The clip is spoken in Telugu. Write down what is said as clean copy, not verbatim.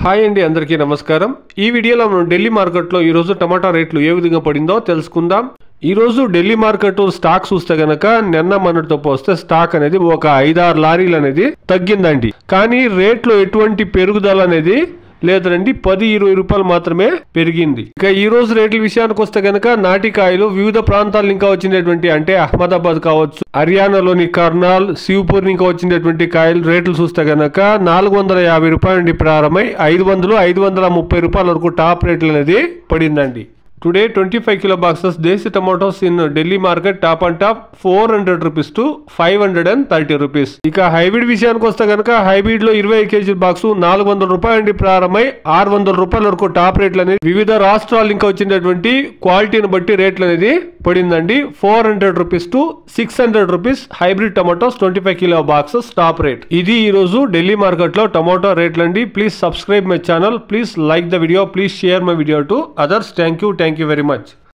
హాయ్ అండి, అందరికీ నమస్కారం. ఈ వీడియోలో మనం ఢిల్లీ మార్కెట్లో ఈరోజు టమాటా రేట్లు ఏ విధంగా పడిందో తెలుసుకుందాం. ఈరోజు ఢిల్లీ మార్కెట్ స్టాక్ చూస్తే గనక నిన్న మొన్నటితో పోస్తే స్టాక్ అనేది ఒక 5-6 లారీలు అనేది తగ్గిందండి. కానీ రేట్లో ఎటువంటి పెరుగుదల అనేది లేదండి, 10-20 రూపాయలు మాత్రమే పెరిగింది. ఇక ఈ రోజు రేట్ల విషయానికి వస్తే గనక నాటికాయలు వివిధ ప్రాంతాల ఇంకా వచ్చినటువంటి అంటే అహ్మదాబాద్ కావచ్చు, హర్యానాలోని కర్నాల్, శివపూర్ ఇంకా వచ్చినటువంటి కాయలు రేట్లు చూస్తే గనక 450 రూపాయల నుండి ప్రారంభమై 530 రూపాయల వరకు టాప్ రేట్లు అనేది పడిందండి. Today 25 kilo boxes Desi tomatoes in Delhi market top and top 400 rupees to 530 rupees. ఇక హైబ్రిడ్ విషయానికి వస్తే కనుక హైబ్రిడ్ లో 20 kg బాక్స్ 400 రూపాయల నుండి ప్రారంభమై 600 రూపాయల వరకు టాప్ రేట్లు అనేది వివిధ రాష్ట్రాలు ఇంకా వచ్చినటువంటి క్వాలిటీని బట్టి రేట్లు అనేది పడిందండి. 400 rupees to 600 rupees hybrid tomatoes 25 kilo boxes top rate. ఇది ఈ రోజు ఢిల్లీ మార్కెట్ లో టమాటో రేట్లు అండి. Please subscribe my channel, please like the video, please share my video to others. Thank you very much.